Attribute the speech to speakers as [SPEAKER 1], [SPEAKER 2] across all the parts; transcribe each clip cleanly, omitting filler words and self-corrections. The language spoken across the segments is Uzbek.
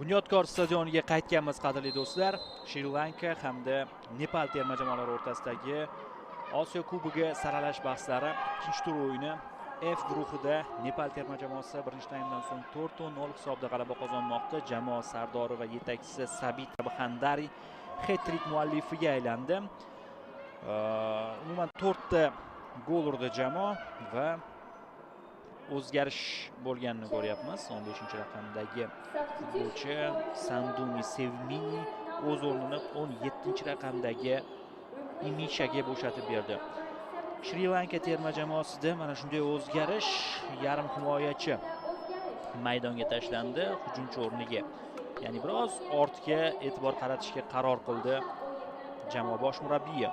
[SPEAKER 1] Bunyodkor stadioniga qaytganmiz, qadrli do'stlar. Shri Lanka hamda Nepal terma jamoalari o'rtasidagi Osiyo Kubogi saralash bahslari ikkinchi tur o'yini F guruhida Nepal terma jamoasi birinchi taymdan so'ng 4-0 hisobda g'alaba qozonmoqda. Jamoa sardori va yetakchisi Sabit Bhandari hat-trik muallifiga aylandi. Umuman 4 ta gol urdi jamoa va o'zgarish bo'lganini ko'ryapmiz. 15-raqamdagi futbolchi Sandumi Sevmini o'z o'rnini 17-raqamdagi Imishaga bo'shatib berdi. Shri Lanka terma jamoasida mana shunday o'zgarish, yarim himoyachi maydonga tashlandi hujumchi o'rniga. Ya'ni biroz ortga e'tibor qaratishga qaror qildi jamoa bosh murabbiyi.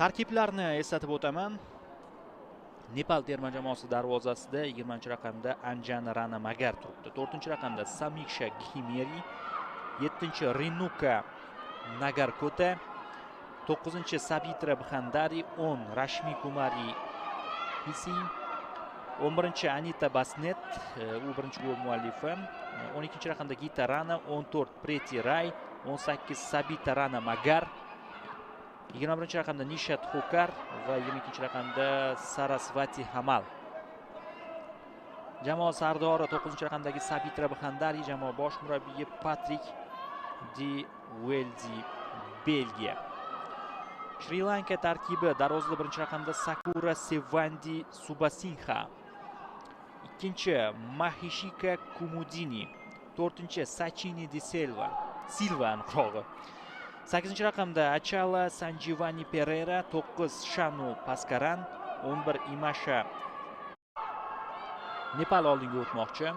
[SPEAKER 1] Tarkiblarni eslatib o'taman. Nepal terma jamoasi darvozasida 20-raqamda Anjan Rana Magar turibdi. 4-raqamda Samiksha Ghimeri, 7-Renuka Nagarkota, 9-Sabitra Bhandari, 10 Rashmi Kumari Hisi, 11-Anita Basnet, u birinchi gol muallifi, 12-raqamda Gita Rana, 14 Preti Ray, 18 Sabita Rana Magar, 21-raqamda Nishat Hokar va 22-raqamda Sarasvati Hamal. Jamoa sardori 9-raqamdagi Sabitra Bhandari, jamoa bosh murabbiyi Patrick Di Weldi, Belgiya. Shri Lanka tarkibi: darvozada 1-raqamda Sakura Sevandi Subasingha, 2-chi Mahishika Kumudini, 4-chi Sachini Di Silva aniqrog'i, 8-raqamda Achala Sanjivani Pereira, 9 Shanu Paskaran, 11 Imasha. Nepal oldinga o'tmoqchi.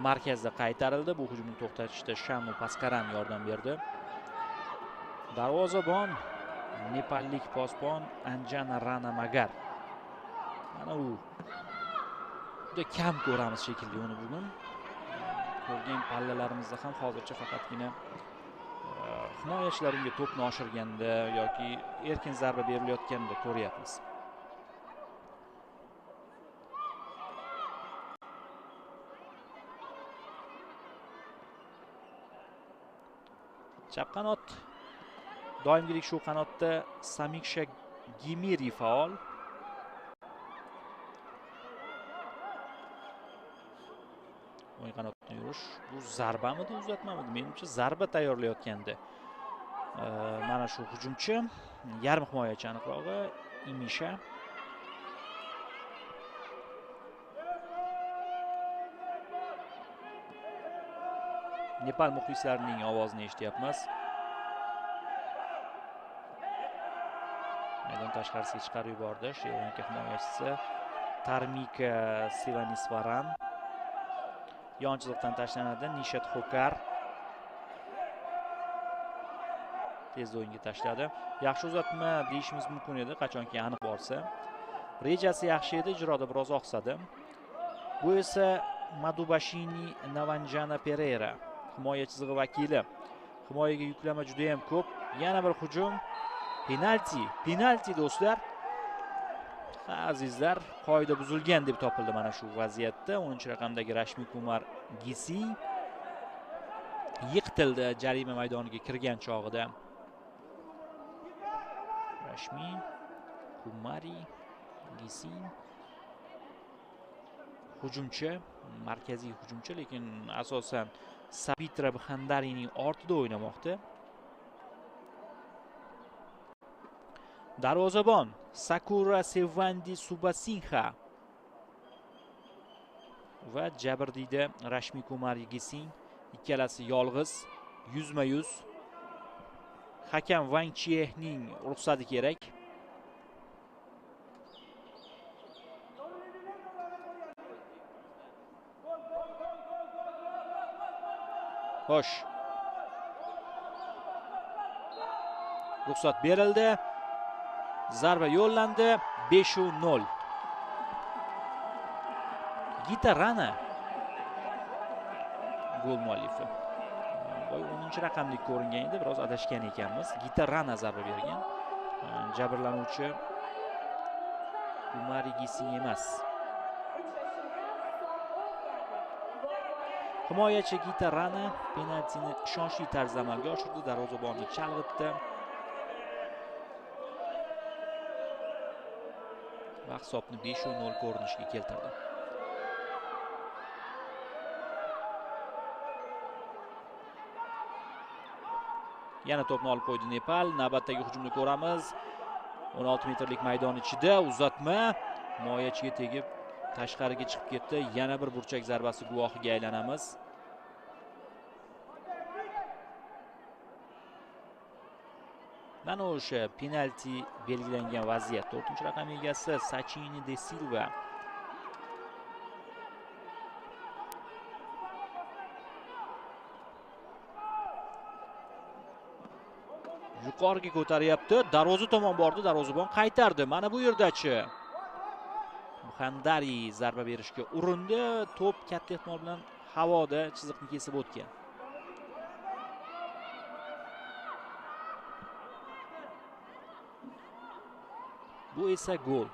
[SPEAKER 1] Markazda qaytarildi. Bu hujumni to'xtatishda Shanu Paskaran yordam berdi. Darvozabon nepallik posbon Anjan Rana Magar. Mana u juda kam ko'ramiz shekilli uni bugun. Ko'rgan pallalarimizda ham hozircha faqatgina himoyachilar unga to'pni oshirganda yoki erkin zarba berilayotganda ko'ryapmiz. Chap qanot, doimgidek shu qanotda Samiksha Ghimeri faol. O'ng qanotdan yurish. Bu zarbamidi, uzatmamidi? Menimcha zarba tayyorlayotganda. Mana shu hujumchi, yarim himoyachi aniqrog'i Imisha. Nepal muxlislarining ovozini eshityapmiz. Maydon tashqarisiga chiqarib yubordi Shri Lanka himoyachisi Tarmika Sivanisvaran. Yon chiziqdan tashlanadi Nishat Hokar. Tezda o'yinga tashladi. Yaxshi uzatma deyishimiz mumkin edi, qachonki aniq borsa. Rejasi yaxshi edi, ijroda biroz oqsadi. Bu esa Madubashini Navanjana Pereira, himoya chizig'i vakili. Himoyaga yuklama juda ham ko'p. Yana bir hujum. Penalti do'stlar. Azizlar, qoida buzilgan deb topildi mana shu vaziyatda. 10-raqamdagi Rashmi Kumar Gisi yiqitildi jarima maydoniga kirgan chog'ida. Rashmi Kumari Gisi hujumchi, markaziy hujumchi, lekin asosan Sabitra Bhandarining ortida o'ynamoqda. Darvozabon Sakura Sevandi Subasingha va jabrdiyda Rashmi Kumari Gising, ikkalasi yolg'iz, yuzma-yuz. Hakam Wang Chiehning ruxsati kerak. Xo'sh. Ruxsat berildi. Zarba yo'llandi. 5-0. Gita Rana gol muallifi. 10-raqamlik ko'ringan edi, biroz adashgan ekanmiz. Gita Rana zarba bergan. Jabrlanuvchi Umari Gising emas. Himoyachi Gita Rana penaltini ishonchli tarzda amalga oshirdi, darvozabonni chalg'itdi va hisobni 5-0 ko'rinishga keltirdi. Yana to'pni olib qo'ydi Nepal. Navbatdagi hujumni ko'ramiz. 16 metrlik maydon ichida uzatma himoyachiga tegib tashqariga chiqib ketdi. Yana bir burchak zarbasi guvohiga aylanamiz. Mana o'sha penalti belgilangan vaziyat. 4-raqam egasi Sachini De Silva. Yuqoriga ko'taryapti. Darvoza tomon bordi, darvozabon qaytardi. Mana bu yerdachi Muhandari zarba berishga urindi. To'p katta ehtimol bilan havoda chiziqni kesib o'tgan. Bu esa gol.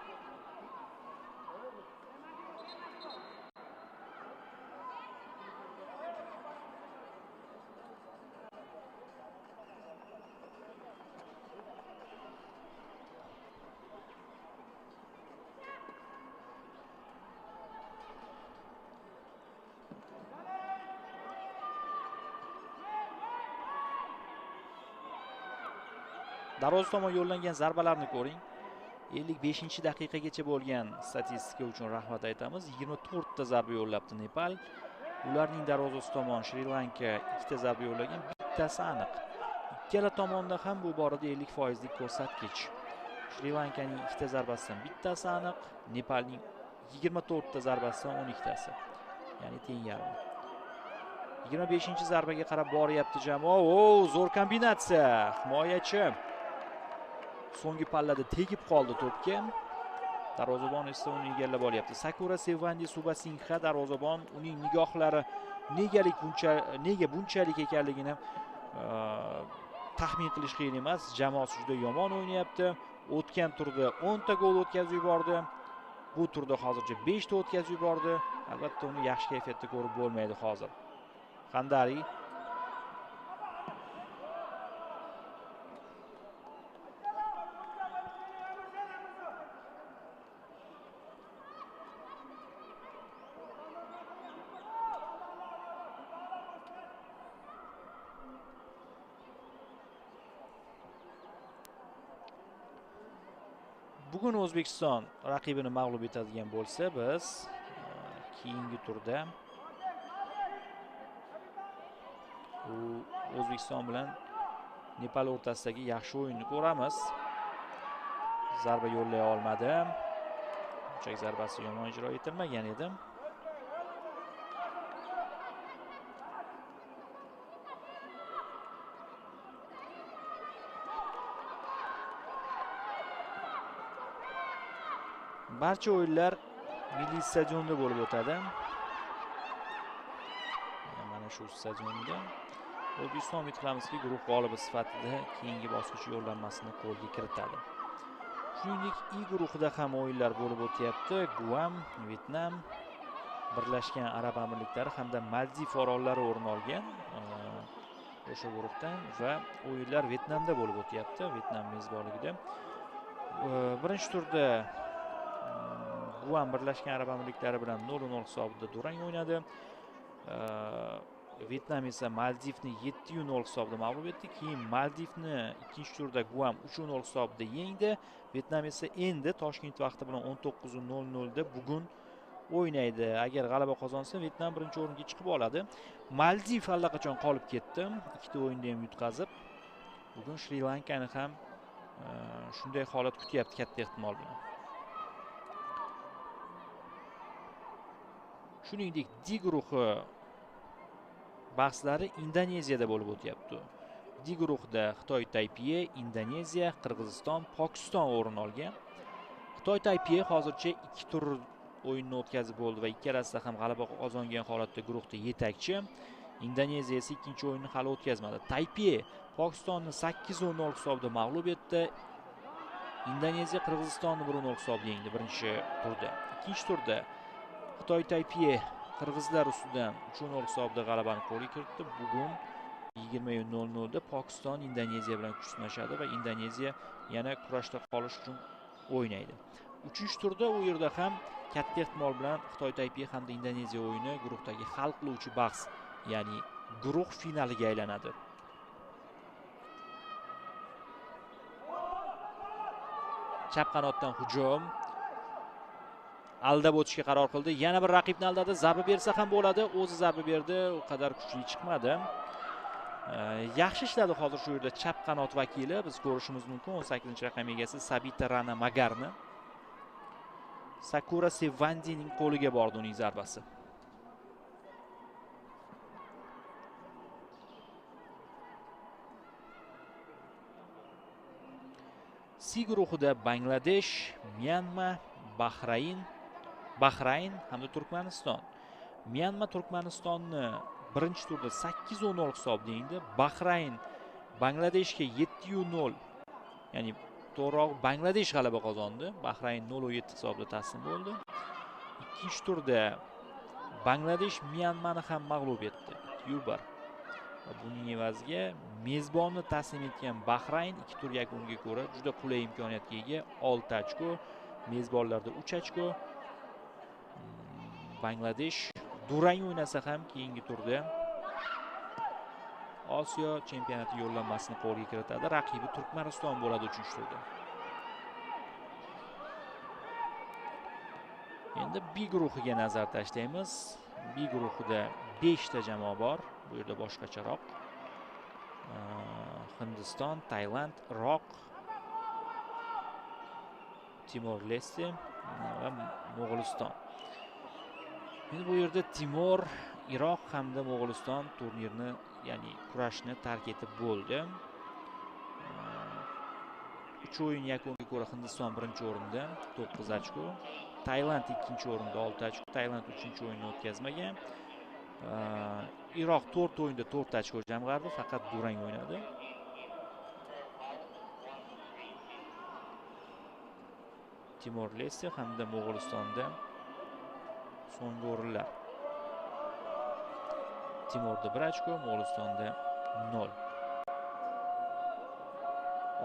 [SPEAKER 1] Darvoza tomon yo'llangan zarbalarni ko'ring. 55-daqiqagacha bo'lgan statistika uchun rahmat aytamiz. 24 ta zarba yo'llabdi Nepal. Ularning darvozasi tomon Shri Lanka 2 ta zarba yo'llagan, bittasi aniq. Ikkala tomonda ham bu borada 50% lik ko'rsatkich. Shri Lankaning 2 ta zarbasidan bittasi aniq, Nepalning 24 ta zarbasidan 12 tasi. Ya'ni teng yarim. 25-zarbaga qarab boryapti jamoa. Zo'r kombinatsiya. Himoyachi so'nggi pallada tegib qoldi to'pga. Darvozabon esa uni egallab olyapti. Sakura Sevandi Subasingha darvozabon, uning nigohlari nega bunchalik ekanligini taxmin qilish qiyin emas. Jamoasi juda yomon o'ynayapti. O'tgan turda 10 ta gol o'tkazib yubordi. Bu turda hozircha 5 ta o'tkazib yubordi. Albatta uni yaxshi kayfiyatda ko'rib bo'lmaydi hozir. Handari bugun O'zbekiston raqibini mag'lub etadigan bo'lsa, biz keyingi turda O'zbekiston bilan Nepal o'rtasidagi yaxshi o'yinni ko'ramiz. Zarba yo'llay olmadi. Burchak zarbasi yomon ijro etilmagan edi. Barcha o'yinlar milliy stadionda bo'lib o'tadi. Mana shu stadionda O'zbekiston umid qilamizki, guruh g'olibi sifatida keyingi bosqich yo'llanmasini qo'lga kiritadi. Shuningdek, I guruhida ham o'yinlar bo'lib o'tyapti. Guam, Vyetnam, Birlashgan Arab Amirliklari hamda Maldiv orollari o'rin olgan o'sha guruhdan va o'yinlar Vyetnamda bo'lib o'tyapti. Vyetnam mezbonligida. Birinchi turda Guam Birlashgan Arab Amirliklari bilan 0-0 hisobida durang o'ynadi. Vyetnam esa Maldivni 7-0 hisobida mag'lub etdi. Keyin Maldivni ikkinchi turda Guam 3-0 hisobida yengdi. Vyetnam esa endi Toshkent vaqti bilan 19:00 da bugun o'ynaydi. Agar g'alaba qozonsa, Vyetnam birinchi o'ringa chiqib oladi. Maldiv allaqachon qolib ketdi. Ikkita o'yinda ham yutqazib. Bugun Shri Lankani ham shunday holat kutyapti katta ehtimol bilan. Shuningdek, D guruhi bahslari Indoneziyada bo'lib o'tyapti. D guruhida Xitoy Taypiye, Indoneziya, Qirg'iziston, Pokiston o'rin olgan. Xitoy Taypiye hozircha 2 tur o'yinni o'tkazib bo'ldi va ikkalasida ham g'alaba qozongan holatda guruhda yetakchi. Indoneziya esa ikkinchi o'yinni hali o'tkazmadi. Taypiye Pokistonni 8-0 hisobida mag'lub etdi. Indoneziya Qirg'izistonni 1-0 hisobda yengdi birinchi turda. Ikkinchi turda Xitoy Taypey qirg'izlar ustidan 3-0 hisobda g'alabani qo'lga kiritdi. Bugun 20:00 da Pokiston Indoneziya bilan kuch sinashadi va Indoneziya yana kurashda qolish uchun o'ynaydi. Uchinchi turda u yerda ham katta ehtimol bilan Xitoy Taypey hamda Indoneziya o'yini guruhdagi hal qiluvchi bahs, ya'ni guruh finaliga aylanadi. Chap qanotdan hujum. Aldab o'tishga qaror qildi. Yana bir raqibni aldadi. Zarba bersa ham bo'ladi. O'zi zarba berdi, u qadar kuchli chiqmadi. Yaxshi ishladi hozir shu yerda chap qanot vakili. Biz ko'rishimiz mumkin 18-raqam egasi Sabita Rana Magarni. Sakura Sevandining qo'liga bordi uning zarbasi. C guruhida Bangladesh, Myanma, Bahrayn hamda Turkmaniston. Myanma Turkmanistonni birinchi turda 8-0 hisobda yengdi. Bahrayn Bangladeshga 7-0, ya'ni to'g'rirog'i Bangladesh g'alaba qozondi. Bahrayn 0-7 hisobda taslim bo'ldi. Ikkinchi turda Bangladesh Myanmani ham mag'lub etdi. 2-1. Buning evaziga mezbonni taslim etgan Bahrayn 2 tur yakuniga ko'ra juda qulay imkoniyatga ega. 6 ochko, mezbonlarda 3 ochko. Bangladesh durang o'ynasa ham keyingi turda Osiyo chempionati yo'llanmasini qo'lga kiritadi. Raqibi Turkmaniston bo'ladi 3-turda. Endi B guruhiga nazar tashlaymiz. B guruhida 5 ta jamoa bor. Bu yerda boshqacharoq. Hindiston, Tailand, Iroq, Timor-Leste va Mo'g'uliston. Endi bu yerda Timor, Iroq hamda Mo'g'uliston turnirni, ya'ni kurashni tark etib bo'ldi. 3 o'yin yakuniga ko'ra Hindiston birinchi o'rinda 9 ochko, Tailand ikkinchi o'rinda 6 ochko. Tailand 3-o'yinni o'tkazmagan. Iroq 4 o'yinda 4 ochko jamg'ardi, faqat durang o'ynadi. Timor-Leste hamda Mo'g'ulistonda so'nggi o'rinlar. Timorda 1 ochko, Mo'g'ulistonda 0.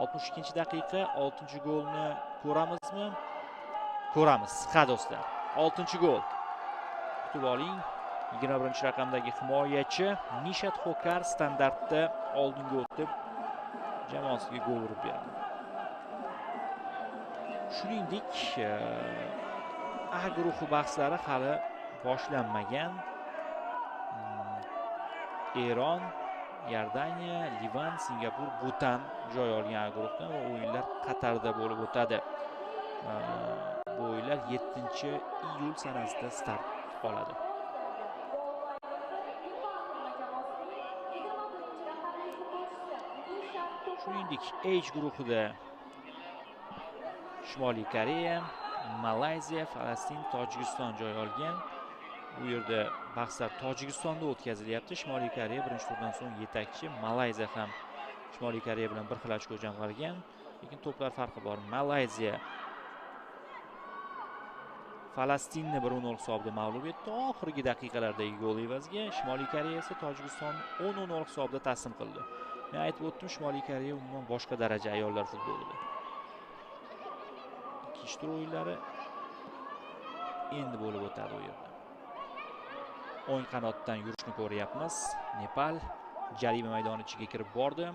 [SPEAKER 1] 62-daqiqa 6-golni ko'ramizmi? Ko'ramiz. Ha do'stlar, 6-gol. Kutib oling. 21-raqamdagi himoyachi Nishat Xokar standartda oldinga o'tib jamoasiga gol urib berdi. Shuningdek, A guruhi bahslari hali boshlanmagan. Eron, Iordaniya, Livan, Singapur, Butan joy olgan A guruhdan va o'yinlar Qatarda bo'lib o'tadi. Bu o'yinlar 7-iyul sanasida start oladi. Shuningdek, H guruhida Shimoliy Koreya, Malayziya, Falastin, Tojikiston joy olgan. Bu yerda bahslar Tojikistonda o'tkazilyapti. Shimoliy Koreya birinchi turdan so'ng yetakchi. Malayziya ham Shimoliy Koreya bilan bir xil ochko jamg'argan, lekin to'plar farqi bor. Malayziya Falastinni 1-0 hisobda mag'lub etdi. Oxirgi daqiqalardagi gol evaziga Shimoliy Koreya esa Tojikistonni 10-0 hisobda taslim qildi. Men aytib o'tdim, Shimoliy Koreya umuman boshqa daraja ayollar futbolida. Ikkinchi tur o'yinlari endi bo'lib o'tadi u yerda. O'ng qanotdan yurishni ko'ryapmiz. Nepal jarima maydoni ichiga kirib bordi.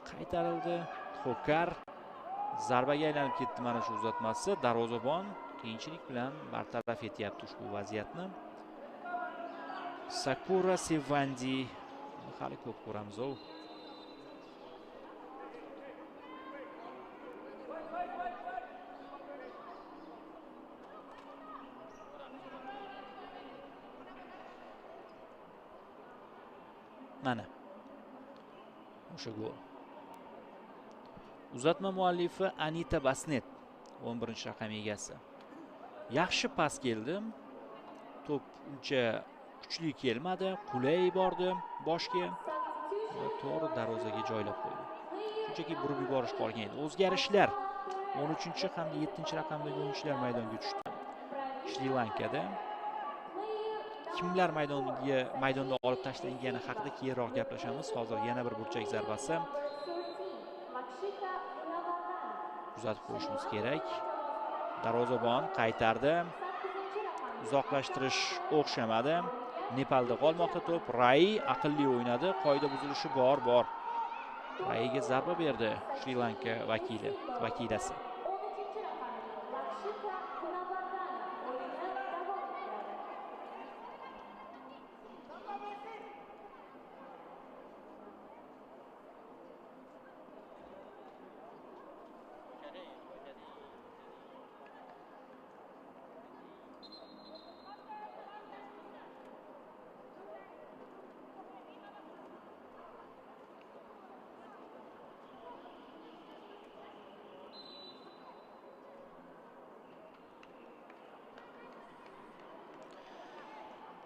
[SPEAKER 1] Qaytarildi. Xokar zarbaga aylanib ketdi. Mana shu uzatmasi. Darvozabon qiyinchilik bilan bartaraf etyapti ushbu vaziyatni. Sakura Sevandi hali ko'p ko'ramiz. Mana o'sha gol. Uzatma muallifi Anita Basnet, 11-raqam egasi. Yaxshi pas keldi. To'p uncha kuchli kelmadi, qulay bordi boshga va to'g'ri darvozaga joylab qo'ydi. Shunchaki burib yuborish qolgan edi. O'zgarishlar 13 hamda 7 raqamdagi o'yinchilar maydonga tushdi. Shri Lankada kimlar maydonda olib tashlangani haqida keyinroq gaplashamiz. Hozir yana bir burchak zarbasi. Kuzatib qo'yishimiz kerak. Darvozabon qaytardi. Uzoqlashtirish o'xshamadi. Nepalda qolmoqda to'p. Rai aqlli o'ynadi. Qoida buzilishi bor. Raiga zarba berdi Shri Lanka vakilasi.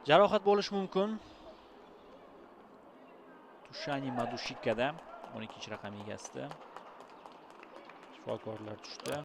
[SPEAKER 1] Jarohat bo'lishi mumkin. Tushani Madushikada 12 raqam egasida shifokorlar tushdi.